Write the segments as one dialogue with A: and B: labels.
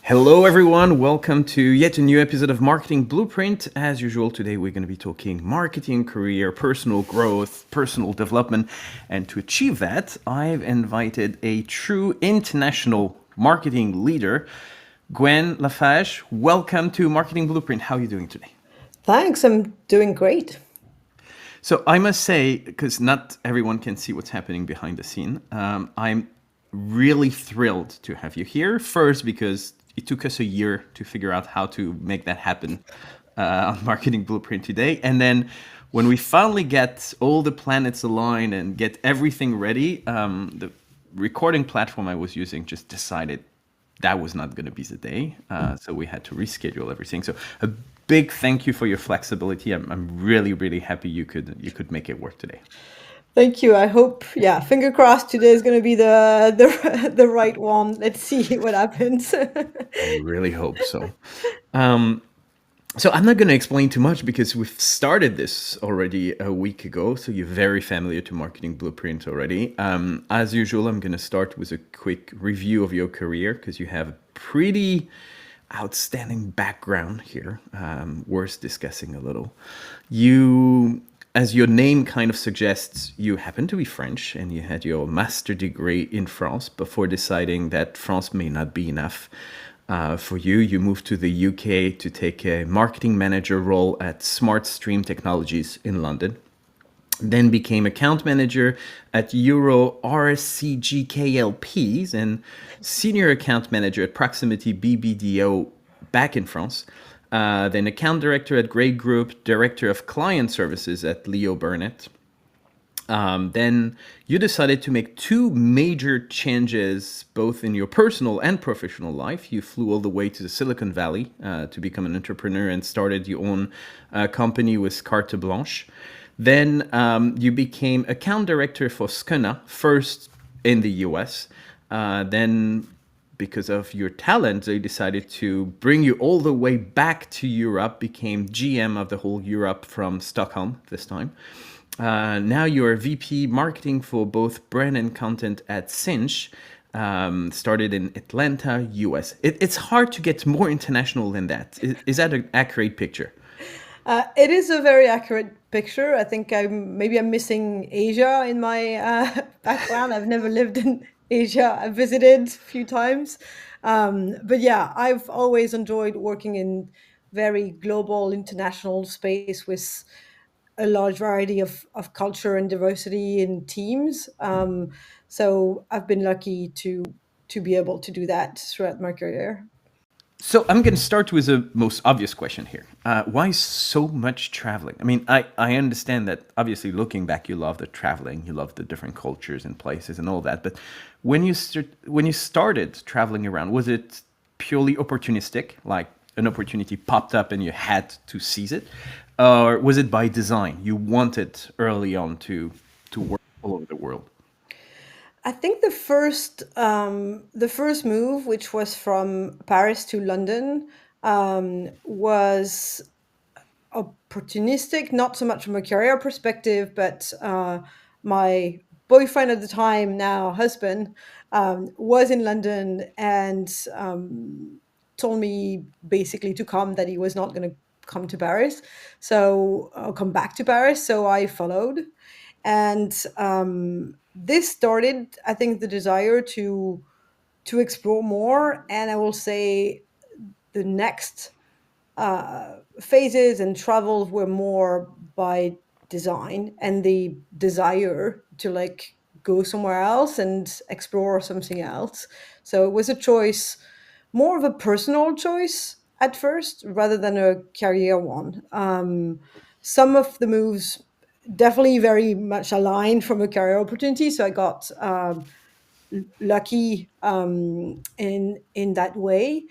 A: Hello, everyone. Welcome to yet a new episode of Marketing Blueprint. As usual, today we're going to be talking marketing, career, personal growth, personal development. And to achieve that, I've invited a true international marketing leader, Gwen LaFage. Welcome to Marketing Blueprint. How are you doing today?
B: Thanks, I'm doing great.
A: So I must say, because not everyone can see what's happening behind the scene, I'm really thrilled to have you here. First, because it took us a year to figure out how to make that happen on Marketing Blueprint today. And then when we finally get all the planets aligned and get everything ready, the recording platform I was using just decided that was not going to be the day. So we had to reschedule everything. So a big thank you for your flexibility. I'm really, really happy you could make it work today.
B: Thank you. I hope, finger crossed today is going to be the right one. Let's see what happens.
A: I really hope so. So I'm not going to explain too much because we've started this already a week ago. So you're very familiar to Marketing Blueprint already. As usual, I'm going to start with a quick review of your career because you have a pretty outstanding background here, worth discussing a little. You, as your name kind of suggests, you happen to be French and you had your master degree in France before deciding that France may not be enough. For you, you moved to the UK to take a marketing manager role at SmartStream Technologies in London, then became account manager at Euro 𝗪𝗪𝗁𝗂 and senior account manager at Proximity BBDO back in France. Then account director at Grey Group, director of client services at Leo Burnett. Then you decided to make two major changes, both in your personal and professional life. You flew all the way to the Silicon Valley to become an entrepreneur and started your own company with 𝗪𝗵𝗁𝗁. Then you became account director for 𝗁𝗏, first in the US. Then, because of your talent, they decided to bring you all the way back to Europe, became GM of the whole Europe from Stockholm this time. Now you're VP marketing for both brand and content at 𝗁𝗏, started in Atlanta, US. It's hard to get more international than that. Is that an accurate picture?
B: It is a very accurate picture. I think maybe I'm missing Asia in my background. I've never lived in Asia. I've visited a few times. But yeah, I've always enjoyed working in very global, international space with a large variety of culture and diversity in teams. So I've been lucky to be able to do that throughout my career.
A: So I'm going to start with the most obvious question here. Why so much traveling? I mean, I understand that obviously looking back, you love the traveling, you love the different cultures and places and all that. But when you started traveling around, was it purely opportunistic, like an opportunity popped up and you had to seize it, or was it by design? You wanted early on to work all over the world.
B: I think the first move, which was from Paris to London, was opportunistic, not so much from a career perspective, but my boyfriend at the time, now husband, was in London and told me basically to come, that he was not going to come to Paris. So I'll come back to Paris. So I followed. And this started, I think, the desire to explore more. And I will say the next phases and travels were more by design and the desire to like go somewhere else and explore something else. So it was a choice, more of a personal choice at first rather than a career one. Some of the moves definitely very much aligned from a career opportunity. So I got lucky in that way,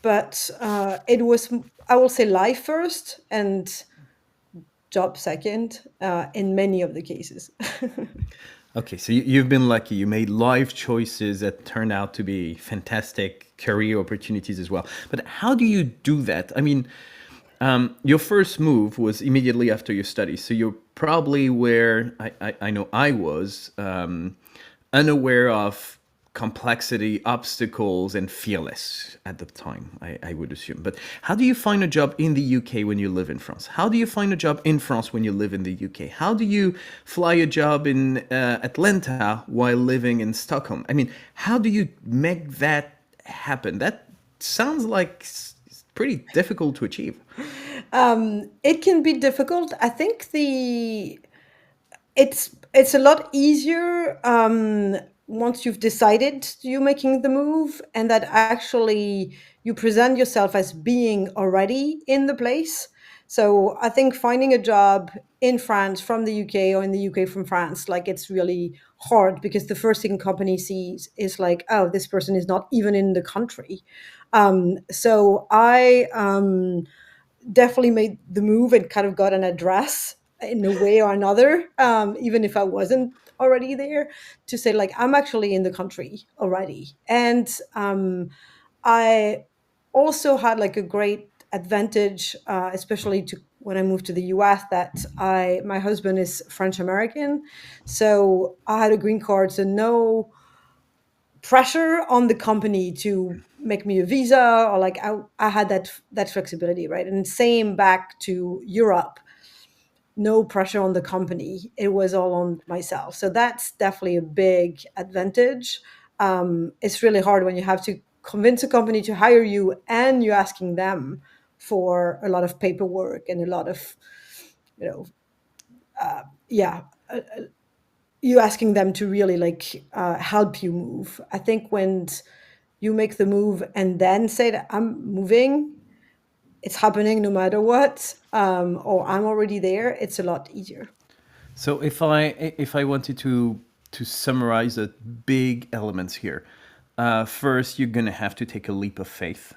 B: but it was, I will say, life first and job second in many of the cases.
A: Okay, so you've been lucky. You made life choices that turned out to be fantastic career opportunities as well. But how do you do that? I mean, your first move was immediately after your studies. So you're probably where I know I was unaware of complexity, obstacles, and fearless at the time, I would assume. But how do you find a job in the UK when you live in France? How do you find a job in France when you live in the UK? How do you fly a job in Atlanta while living in Stockholm? I mean, how do you make that happen? That sounds like pretty difficult to achieve.
B: It can be difficult. I think it's a lot easier once you've decided you're making the move, and that actually you present yourself as being already in the place. So I think finding a job in France from the UK, or in the UK from France, like, it's really hard, because the first thing company sees is like, oh, this person is not even in the country. So I definitely made the move and kind of got an address in a way or another, even if I wasn't already there, to say, like, I'm actually in the country already. And I also had like a great advantage, especially to when I moved to the US, that my husband is French American, so I had a green card, so no pressure on the company to make me a visa, or like I had that flexibility, right? And same back to Europe, no pressure on the company, it was all on myself. So that's definitely a big advantage. It's really hard when you have to convince a company to hire you, and you're asking them for a lot of paperwork and a lot of, you know, yeah, you asking them to really like help you move. I think when you make the move and then say that I'm moving, it's happening no matter what, or I'm already there, it's a lot easier.
A: So if I wanted to summarize the big elements here, first you're gonna have to take a leap of faith.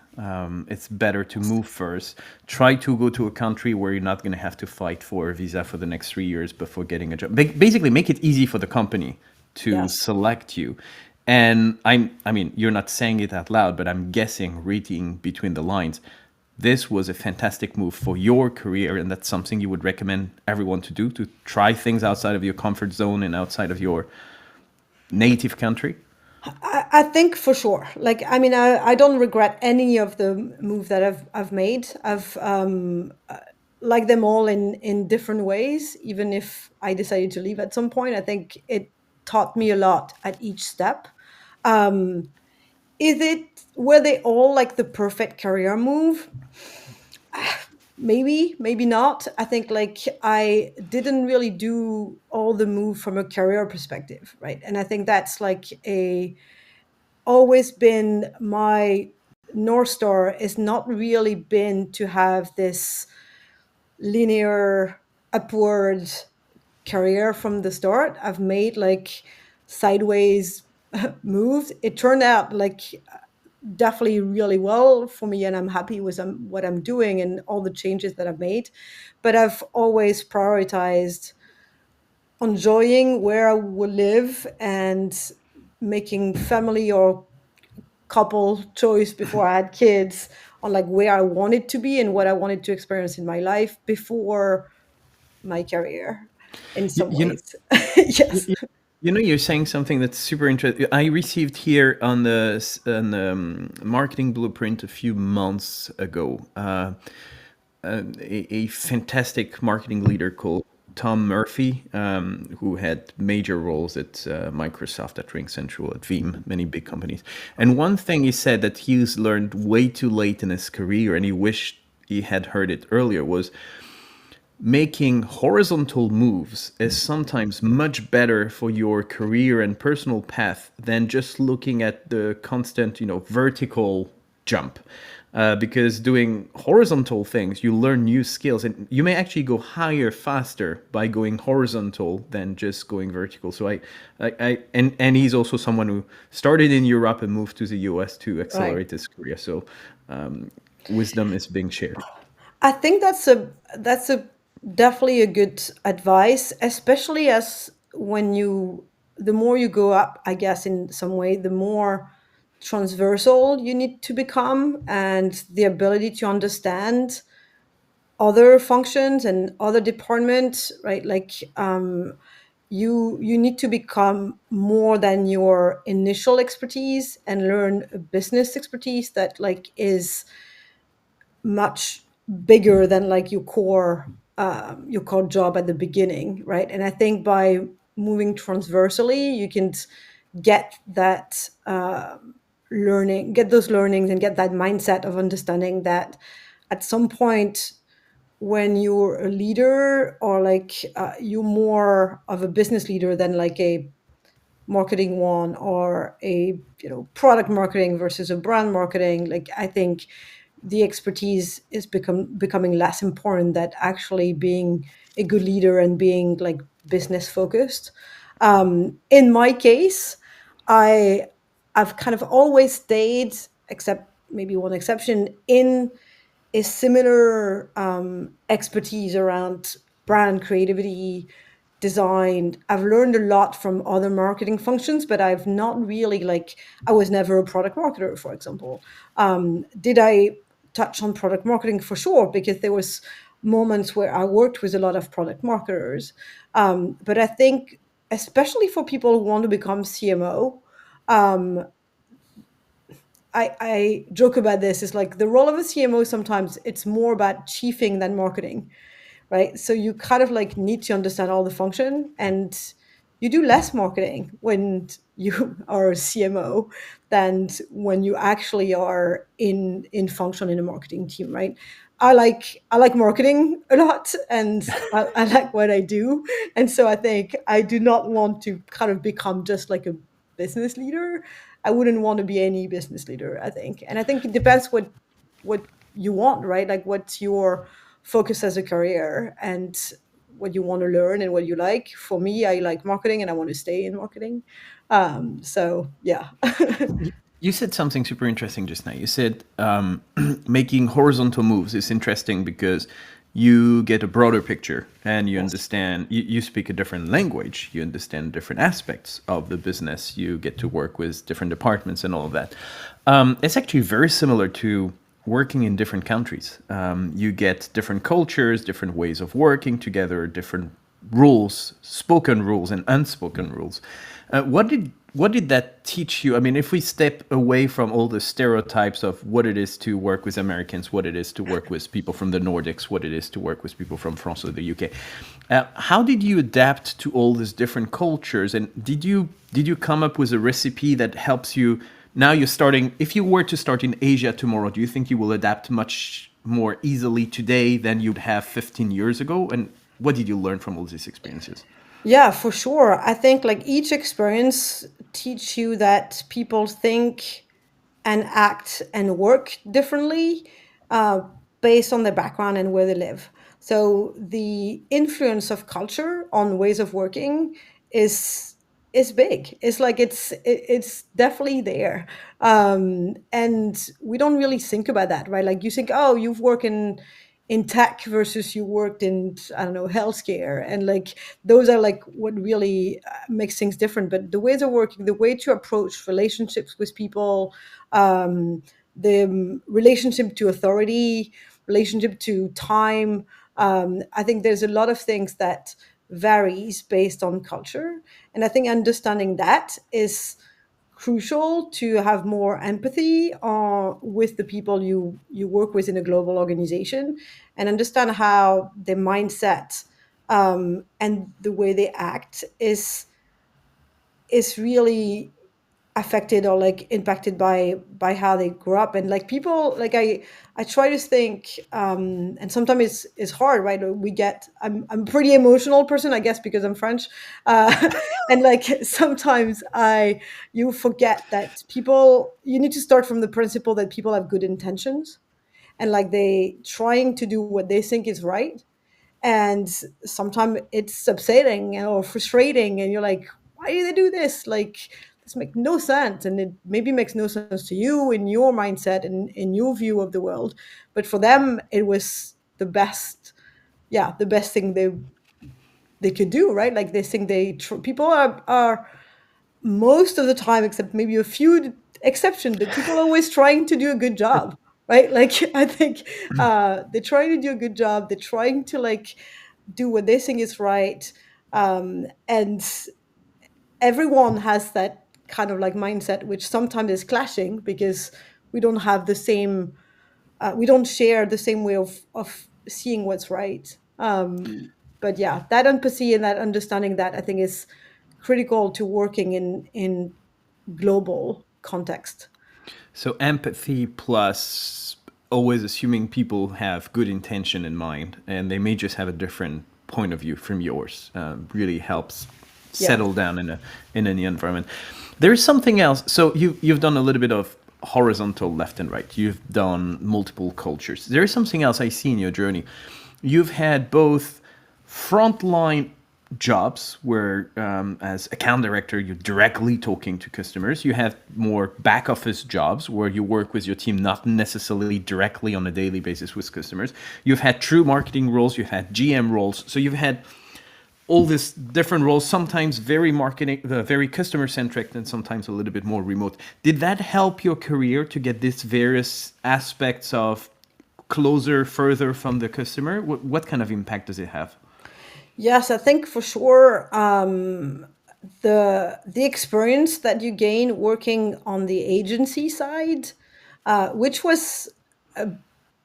A: It's better to move first. Try to go to a country where you're not gonna have to fight for a visa for the next 3 years before getting a job. Basically, make it easy for the company to
B: Yes.
A: select you. And I mean, you're not saying it out loud, but I'm guessing, reading between the lines, this was a fantastic move for your career, and that's something you would recommend everyone to do, to try things outside of your comfort zone and outside of your native country.
B: I think for sure. Like, I mean, I don't regret any of the move that I've made. I've liked them all in different ways. Even if I decided to leave at some point, I think it taught me a lot at each step. Um, were they all like the perfect career move? Maybe, maybe not. I think like I didn't really do all the move from a career perspective, right? And I think that's like a always been my North Star, is not really been to have this linear upward career from the start. I've made like sideways moves. It turned out like definitely really well for me, and I'm happy with what I'm doing and all the changes that I've made. But I've always prioritized enjoying where I will live and making family or couple choice before I had kids, on like where I wanted to be and what I wanted to experience in my life before my career, in
A: You,
B: some
A: you know,
B: ways. Yes.
A: you, you know, you're saying something that's super interesting. I received here on the marketing blueprint a few months ago a fantastic marketing leader called Tom Murphy, who had major roles at Microsoft, at RingCentral, at Veeam, many big companies. And one thing he said that he's learned way too late in his career, and he wished he had heard it earlier, was making horizontal moves is sometimes much better for your career and personal path than just looking at the constant, vertical jump. Because doing horizontal things, you learn new skills, and you may actually go higher faster by going horizontal than just going vertical. So and he's also someone who started in Europe and moved to the US to
B: Right.
A: accelerate his career. So wisdom is being shared.
B: I think that's a definitely a good advice, especially as when you the more you go up, I guess, in some way, the more transversal you need to become, and the ability to understand other functions and other departments, right? Like, you need to become more than your initial expertise and learn a business expertise that like is much bigger than like your core job at the beginning, right? And I think by moving transversally, you can get that learning, get those learnings, and get that mindset of understanding that at some point when you're a leader, or like you're more of a business leader than like a marketing one, or a product marketing versus a brand marketing, like I think the expertise is becoming less important than actually being a good leader and being like business focused. In my case, i I've kind of always stayed, except maybe one exception, in a similar expertise around brand creativity, design. I've learned a lot from other marketing functions, but I've not really like, I was never a product marketer, for example. Did I touch on product marketing? For sure, because there was moments where I worked with a lot of product marketers. But I think, especially for people who want to become CMO, um, I joke about this. Is like the role of a CMO, sometimes it's more about chiefing than marketing, right? So you kind of like need to understand all the function, and you do less marketing when you are a CMO than when you actually are in function in a marketing team, right? I like marketing a lot, and I like what I do, and so I think I do not want to kind of become just like a business leader. I wouldn't want to be any business leader, I think. And I think it depends what you want, right? Like what's your focus as a career, and what you want to learn and what you like. For me, I like marketing and I want to stay in marketing. So yeah.
A: You said something super interesting just now. You said making horizontal moves is interesting because you get a broader picture and you
B: Yes.
A: understand, you speak a different language, you understand different aspects of the business, you get to work with different departments and all of that. It's actually very similar to working in different countries. You get different cultures, different ways of working together, different rules, spoken rules and unspoken rules. What did that teach you? I mean, if we step away from all the stereotypes of what it is to work with Americans, what it is to work with people from the Nordics, what it is to work with people from France or the UK, how did you adapt to all these different cultures? And did you come up with a recipe that helps you? Now you're starting. If you were to start in Asia tomorrow, do you think you will adapt much more easily today than you'd have 15 years ago? And what did you learn from all these experiences?
B: Yeah, for sure. I think like each experience teach you that people think and act and work differently, uh, based on their background and where they live. So the influence of culture on ways of working is is big. It's like it's definitely there, and we don't really think about that, right? Like you think, oh, you've worked in tech versus you worked in, I don't know, healthcare, and like those are like what really makes things different. But the ways of working, the way to approach relationships with people, the relationship to authority, relationship to time, I think there's a lot of things that varies based on culture, and I think understanding that is crucial to have more empathy with the people you work with in a global organization, and understand how their mindset, and the way they act is really affected or like impacted by how they grew up. And like people, like I try to think, and sometimes it's hard, right? I'm a pretty emotional person, I guess, because I'm French, uh and like sometimes I you forget that people, you need to start from the principle that people have good intentions, and like they trying to do what they think is right, and sometimes it's upsetting or frustrating, and you're like, why do they do this? Like, this makes no sense, and it maybe makes no sense to you in your mindset and in your view of the world, but for them it was the best. Yeah, the best thing they could do, right? Like they think people are most of the time, except maybe a few exception, but people are always trying to do a good job, right? Like I think they're trying to do a good job, they're trying to like do what they think is right. And everyone has that kind of like mindset, which sometimes is clashing because we don't have the same, we don't share the same way of seeing what's right. But yeah, that empathy and that understanding, that I think is critical to working in global context.
A: So empathy plus always assuming people have good intention in mind, and they may just have a different point of view from yours, really helps
B: Yeah.
A: settle down in any environment. There is something else. So you've done a little bit of horizontal left and right. You've done multiple cultures. There is something else I see in your journey. You've had both frontline jobs where, as account director, you're directly talking to customers. You have more back office jobs where you work with your team, not necessarily directly on a daily basis with customers. You've had true marketing roles. You've had GM roles. So you've had all these different roles, sometimes very marketing, very customer centric, and sometimes a little bit more remote. Did that help your career to get these various aspects of closer, further from the customer? What kind of impact does it have?
B: Yes, I think for sure, the experience that you gain working on the agency side, which was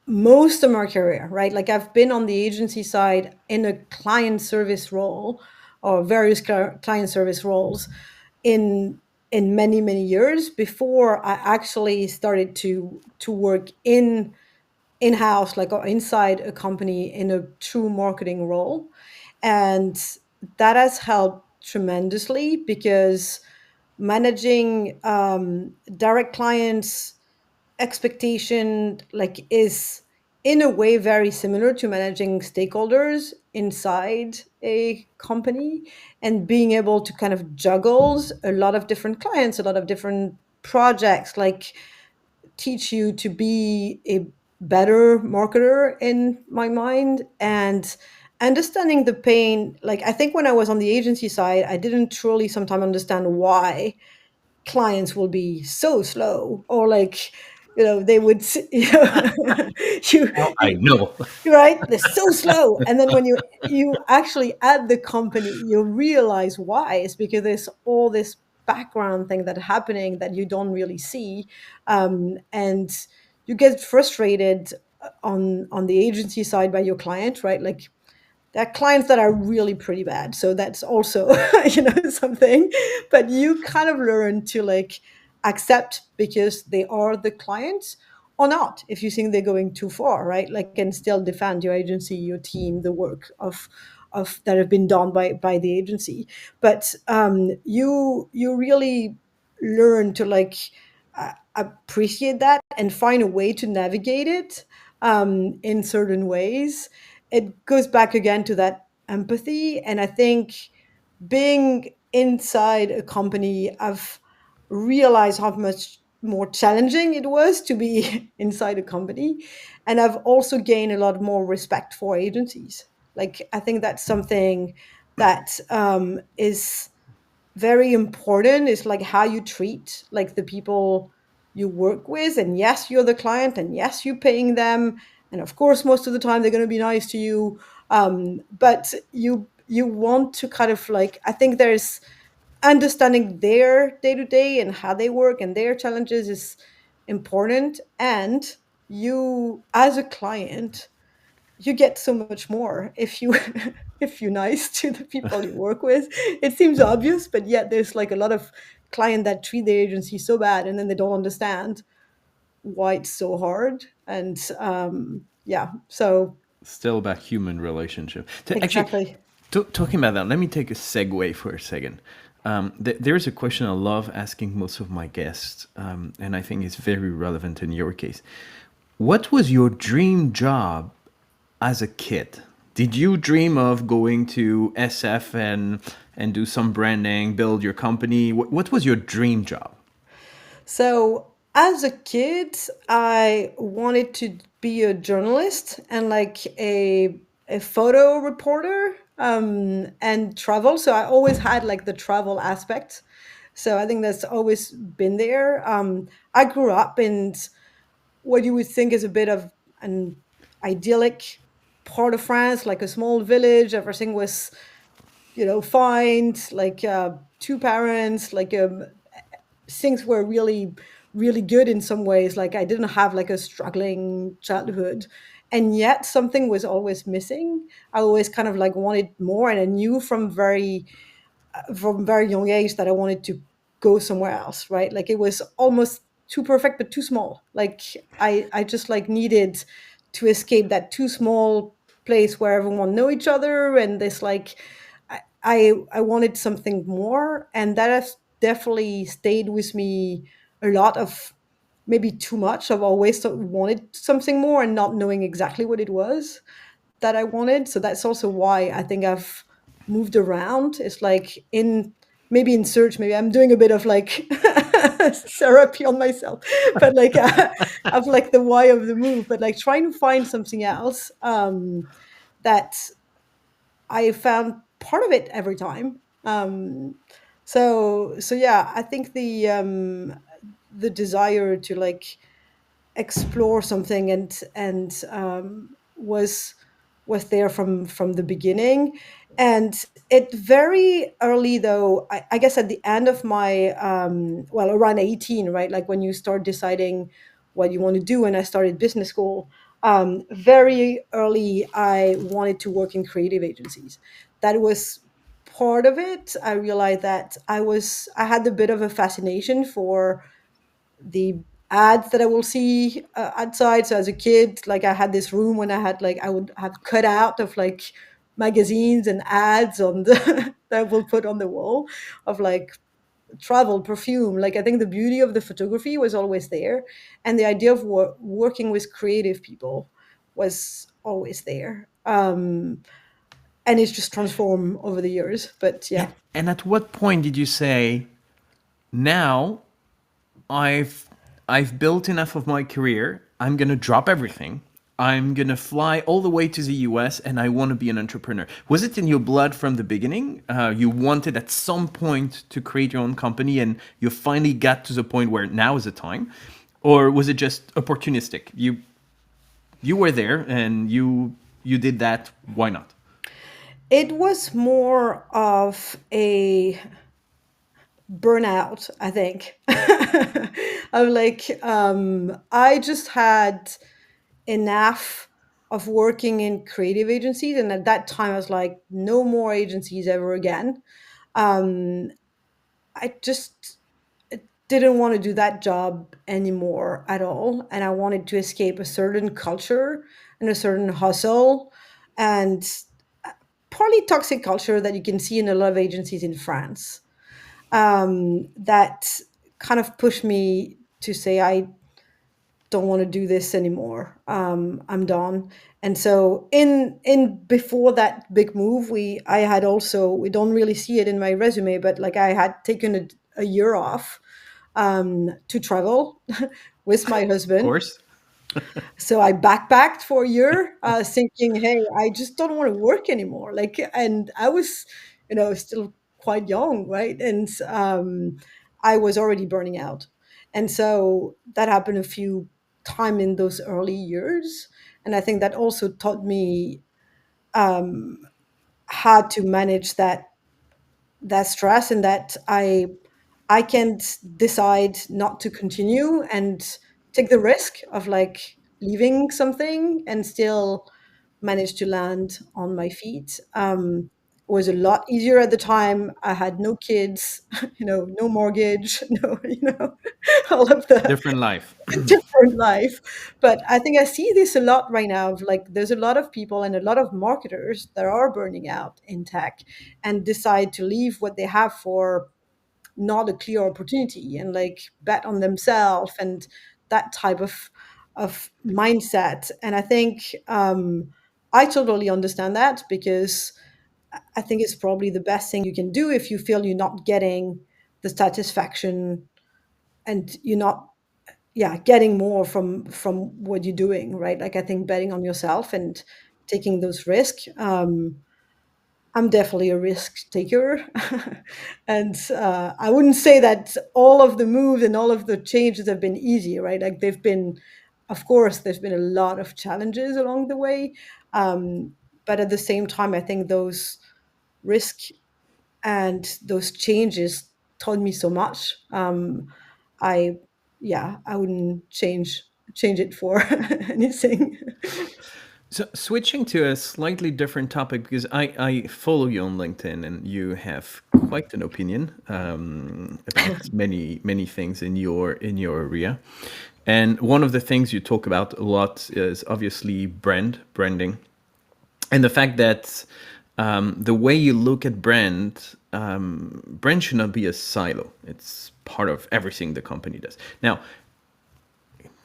B: most of my career, right? Like I've been on the agency side in a client service role or various client service roles in many years before I actually started to work in-house, like or inside a company in a true marketing role. And that has helped tremendously because managing direct clients expectation like is in a way very similar to managing stakeholders inside a company, and being able to kind of juggles a lot of different clients, a lot of different projects, like teach you to be a better marketer in my mind. And understanding the pain, like I think when I was on the agency side, I didn't truly sometimes understand why clients will be so slow, or like, they would you,
A: Now I
B: you
A: know.
B: right, they're so slow. And then when you actually at the company, you realize why. It's because there's all this background thing that happening that you don't really see. And you get frustrated on the agency side by your client, right? Like there are clients that are really pretty bad, so that's also something. But you kind of learn to like accept because they are the clients, or not if you think they're going too far, right? Like, and still defend your agency, your team, the work of that have been done by the agency. But you really learn to like appreciate that and find a way to navigate it in certain ways. It goes back again to that empathy. And I think being inside a company, I've realized how much more challenging it was to be inside a company. And I've also gained a lot more respect for agencies. Like, I think that's something that is very important, is like how you treat like the people you work with. And yes, you're the client, and yes, you're paying them, and of course most of the time they're going to be nice to you. But you want to kind of like, I think there's understanding their day to day and how they work and their challenges is important. And you as a client, you get so much more if you if you're nice to the people you work with. It seems obvious, but yet there's like a lot of client that treat their agency so bad, and then they don't understand why it's so hard. And yeah, so
A: Still about human relationship. Actually,
B: exactly.
A: talking about that, let me take a segue for a second. There's a question I love asking most of my guests, and I think it's very relevant in your case. What was your dream job as a kid? Did you dream of going to SF and do some branding, build your company? What was your dream job?
B: So as a kid, I wanted to be a journalist and like a photo reporter, and travel. So I always had like the travel aspect. So I think that's always been there. I grew up in what you would think is a bit of an idyllic part of France, like a small village. Everything was find like two parents, like things were really really good in some ways. Like I didn't have like a struggling childhood, and yet something was always missing. I always kind of like wanted more, and I knew from very young age that I wanted to go somewhere else, right? Like it was almost too perfect but too small. Like I just like needed to escape that too small place where everyone know each other, and this like I wanted something more, and that has definitely stayed with me a lot of maybe too much. I've always wanted something more and not knowing exactly what it was that I wanted. So that's also why I think I've moved around. It's like maybe in search, maybe I'm doing a bit of like therapy on myself, but like of like the why of the move, but like trying to find something else that I found part of it every time. So yeah, I think the desire to like explore something and was there from the beginning. And it very early though, I guess at the end of my well, around 18, right, like when you start deciding what you want to do, and I started business school, very early I wanted to work in creative agencies. That was part of it. I realized that I had a bit of a fascination for the ads that I will see outside. So as a kid, like I had this room when I would have cut out of like magazines and ads on the that I will put on the wall of like travel, perfume. Like I think the beauty of the photography was always there, and the idea of working with creative people was always there. And it's just transformed over the years. But yeah.
A: And at what point did you say, now I've I've built enough of my career. I'm gonna drop everything. I'm gonna fly all the way to the US, and I want to be an entrepreneur. Was it in your blood from the beginning? You wanted at some point to create your own company, and you finally got to the point where now is the time, or was it just opportunistic? You were there and you did that. Why not?
B: It was more of a burnout, I think. Of like, I just had enough of working in creative agencies, and at that time I was like, no more agencies ever again. um I just didn't want to do that job anymore at all, and I wanted to escape a certain culture and a certain hustle, and partly toxic culture that you can see in a lot of agencies in France, that kind of pushed me to say I don't want to do this anymore. I'm done. And so in before that big move, I had also, we don't really see it in my resume, but like I had taken a year off to travel with my
A: Of
B: husband.
A: course.
B: So I backpacked for a year, thinking, hey, I just don't want to work anymore. Like, and I was, still quite young, right? And I was already burning out. And so that happened a few time in those early years. And I think that also taught me how to manage that stress, and that I can decide not to continue and take the risk of like leaving something and still manage to land on my feet. It was a lot easier at the time. I had no kids, no mortgage, no, all of the
A: Different life.
B: different life. But I think I see this a lot right now. Of like, there's a lot of people and a lot of marketers that are burning out in tech and decide to leave what they have for not a clear opportunity, and like bet on themselves and that type of mindset. And I think I totally understand that, because I think it's probably the best thing you can do if you feel you're not getting the satisfaction, and you're not, yeah, getting more from what you're doing, right? Like I think betting on yourself and taking those risks. I'm definitely a risk taker. And I wouldn't say that all of the moves and all of the changes have been easy, right? Like they've been, of course, there's been a lot of challenges along the way. But at the same time, I think those risks and those changes taught me so much. I Yeah, I wouldn't change it for anything.
A: So switching to a slightly different topic, because I follow you on LinkedIn and you have quite an opinion about many things in your area. And one of the things you talk about a lot is obviously branding, and the fact that the way you look at brand should not be a silo. It's part of everything the company does. Now,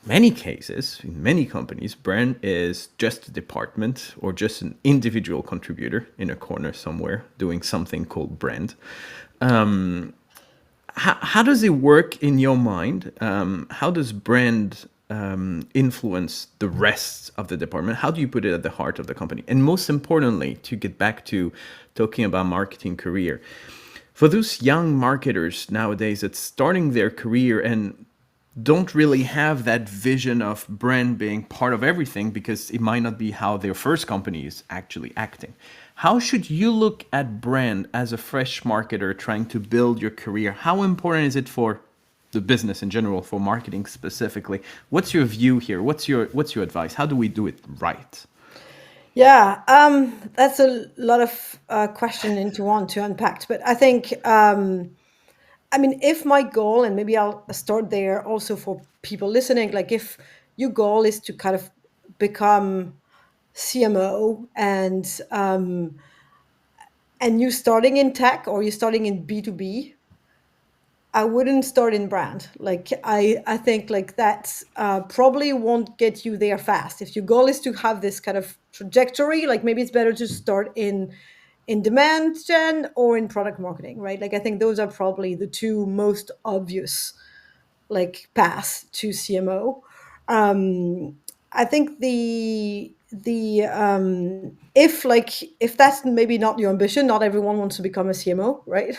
A: many cases, in many companies, brand is just a department or just an individual contributor in a corner somewhere doing something called brand. How does it work in your mind? How does brand influence the rest of the department? How do you put it at the heart of the company? And most importantly, to get back to talking about marketing career, for those young marketers nowadays that's starting their career and don't really have that vision of brand being part of everything because it might not be how their first company is actually acting. How should you look at brand as a fresh marketer trying to build your career? How important is it for the business in general, for marketing specifically? What's your view here? What's your advice? How do we do it right?
B: Yeah, that's a lot of question into one to unpack. But I think, I mean, if my goal, and maybe I'll start there also for people listening, like if your goal is to kind of become CMO, and you're starting in tech or you're starting in B2B, I wouldn't start in brand. Like I think like that probably won't get you there fast. If your goal is to have this kind of trajectory, like maybe it's better to start in demand gen or in product marketing, right? Like I think those are probably the two most obvious like path to CMO. I think the if that's maybe not your ambition, not everyone wants to become a CMO, right?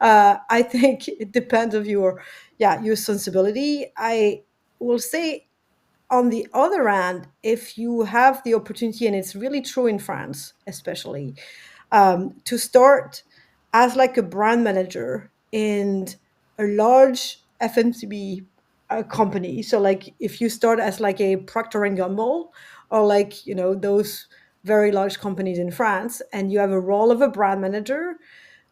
B: I think it depends of your sensibility. I will say on the other hand, if you have the opportunity, and it's really true in France, especially, to start as like a brand manager in a large FMCB company. So like if you start as like a Procter and Gamble or like, those very large companies in France, and you have a role of a brand manager,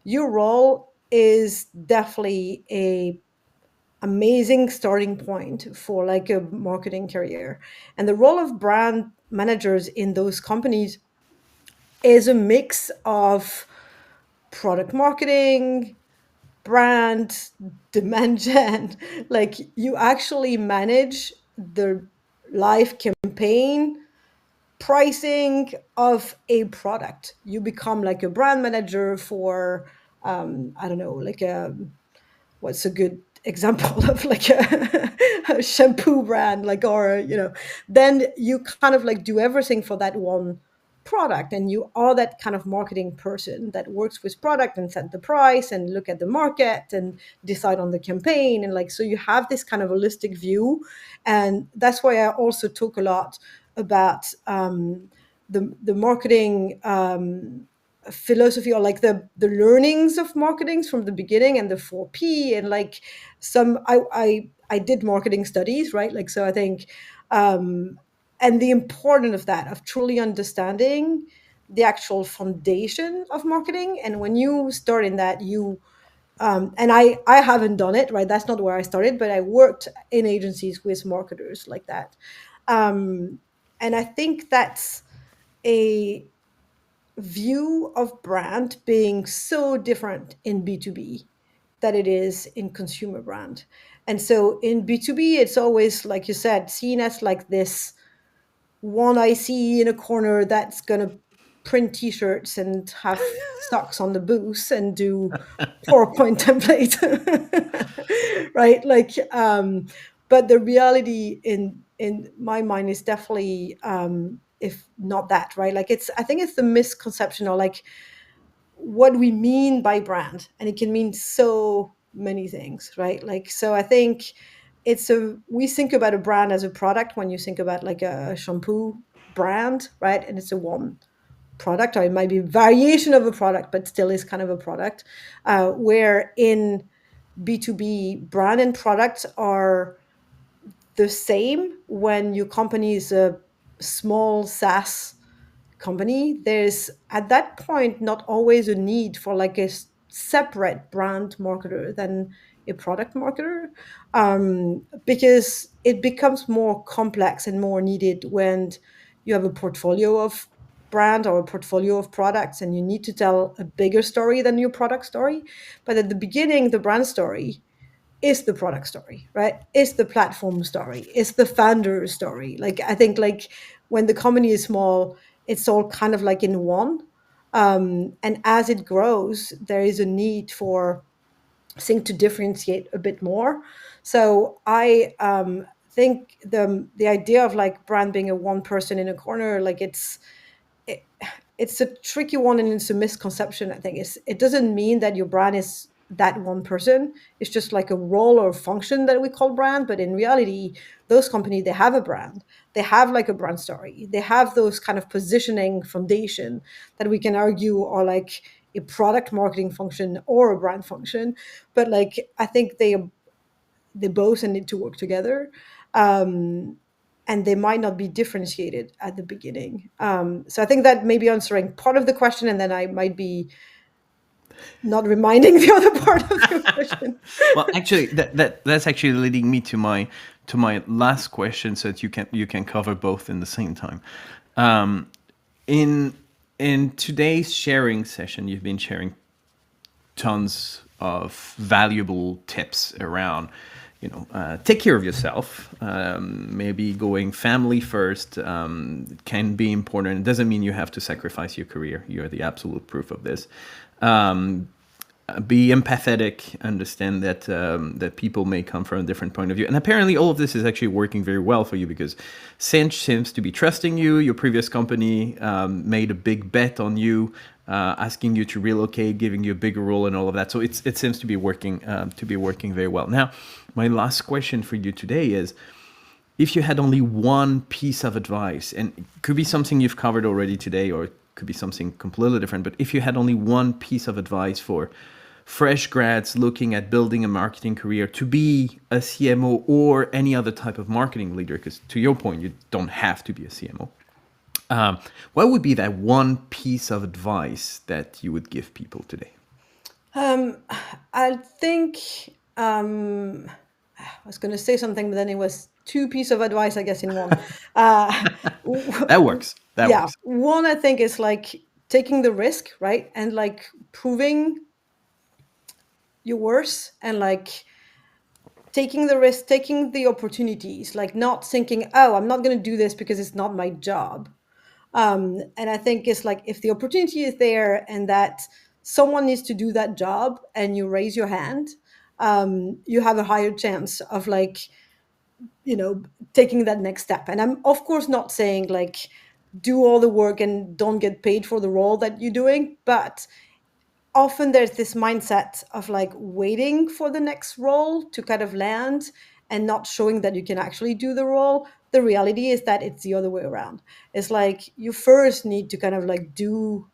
B: your role is definitely a amazing starting point for like a marketing career. And the role of brand managers in those companies is a mix of product marketing, brand, demand gen. Like you actually manage the live campaign pricing of a product. You become like a brand manager for I don't know, like what's a good example of like a shampoo brand, like, or then you kind of like do everything for that one product, and you are that kind of marketing person that works with product and set the price and look at the market and decide on the campaign, and like so you have this kind of holistic view. And that's why I also talk a lot about the marketing philosophy, or like the learnings of marketings from the beginning, and the 4P, and like some I did marketing studies, right? Like so I think and the importance of that, of truly understanding the actual foundation of marketing. And when you start in that, you and I haven't done it, right? That's not where I started, but I worked in agencies with marketers like that. um and I think that's a view of brand being so different in B2B that it is in consumer brand. And so in B2B, it's always, like you said, seen as like this one I see in a corner that's going to print t-shirts and have stocks on the booth and do PowerPoint template. Right? Like but the reality in my mind is definitely if not that, right? Like I think it's the misconception, or like what we mean by brand, and it can mean so many things, right? Like so I think we think about a brand as a product when you think about like a shampoo brand, right? And it's a one product, or it might be a variation of a product, but still is kind of a product. Where in B2B, brand and product are the same. When your company is a small SaaS company, there's at that point not always a need for like a separate brand marketer than a product marketer, because it becomes more complex and more needed when you have a portfolio of brand or a portfolio of products and you need to tell a bigger story than your product story. But at the beginning, the brand story is the product story, right? Is the platform story, is the founder story. Like I think like when the company is small, it's all kind of like in one. And as it grows, there is a need for things to differentiate a bit more. So I think the idea of like brand being a one person in a corner, like it, it's a tricky one, and it's a misconception. I think it doesn't mean that your brand is that one person. It's just like a role or function that we call brand. But in reality, those companies, they have a brand. They have like a brand story. They have those kind of positioning foundation that we can argue are like a product marketing function or a brand function. But like I think they both need to work together. And they might not be differentiated at the beginning. So I think that may be answering part of the question, and then I might be not reminding the other part of your question.
A: Well, actually, that's actually leading me to my last question, so that you can cover both in the same time. In today's sharing session, you've been sharing tons of valuable tips around, take care of yourself. Maybe going family first can be important. It doesn't mean you have to sacrifice your career. You're the absolute proof of this. Be empathetic, understand that people may come from a different point of view. And apparently all of this is actually working very well for you, because Cinch seems to be trusting you. Your previous company made a big bet on you, asking you to relocate, giving you a bigger role and all of that. So it seems to be working very well. Now, my last question for you today is, if you had only one piece of advice, and it could be something you've covered already today, or it could be something completely different, but if you had only one piece of advice for fresh grads looking at building a marketing career to be a CMO or any other type of marketing leader, because to your point, you don't have to be a CMO, what would be that one piece of advice that you would give people today?
B: I think I was going to say something, but then it was two pieces of advice, I guess, in one.
A: That works. That
B: Yeah,
A: works.
B: one I think is like taking the risk, right, and like proving your worth, and like taking the risk, taking the opportunities, like not thinking, oh, I'm not going to do this because it's not my job. And I think it's like if the opportunity is there and that someone needs to do that job and you raise your hand, you have a higher chance of like, taking that next step. And I'm of course not saying like do all the work and don't get paid for the role that you're doing, but often there's this mindset of like waiting for the next role to kind of land and not showing that you can actually do the role. The reality is that it's the other way around. It's like you first need to kind of like do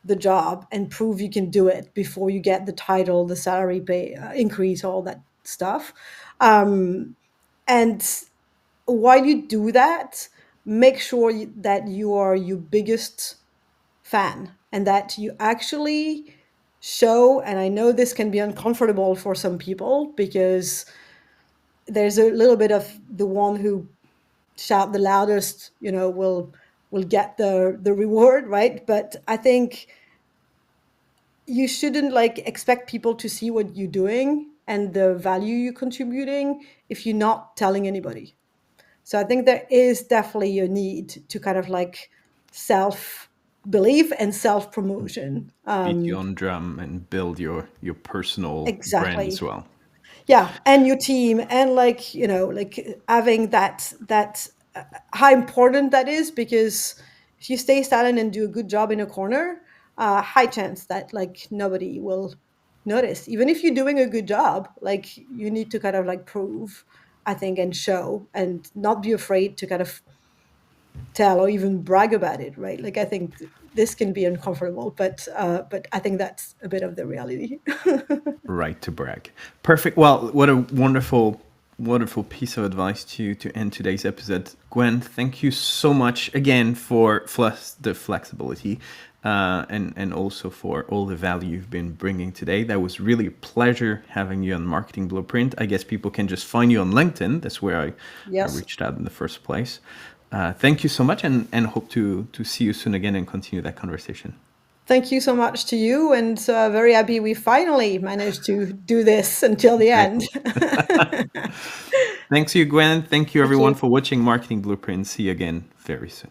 B: the job and prove you can do it before you get the title, the salary pay increase, all that stuff. And while you do that, make sure that you are your biggest fan and that you actually show. And I know this can be uncomfortable for some people because there's a little bit of the one who shout the loudest, will get the reward, right? But I think you shouldn't like expect people to see what you're doing and the value you're contributing if you're not telling anybody. So I think there is definitely a need to kind of like self belief and self promotion.
A: Beat your own drum and build your personal brand as
B: Exactly.
A: well.
B: Yeah, and your team, and like like having that how important that is, because if you stay silent and do a good job in a corner, high chance that like nobody will notice. Even if you're doing a good job, like you need to kind of like prove, I think, and show, and not be afraid to kind of tell or even brag about it, right? Like I think this can be uncomfortable, but I think that's a bit of the reality.
A: Right to brag. Perfect. Well, what a wonderful piece of advice to end today's episode. Gwen, thank you so much again for the flexibility and also for all the value you've been bringing today. That was really a pleasure having you on Marketing Blueprint. I guess people can just find you on LinkedIn. That's where I reached out in the first place. Thank you so much, and hope to see you soon again and continue that conversation.
B: Thank you so much to you, and very happy we finally managed to do this until the end.
A: Thanks you, Gwen. Thank you everyone for watching Marketing Blueprint. See you again very soon.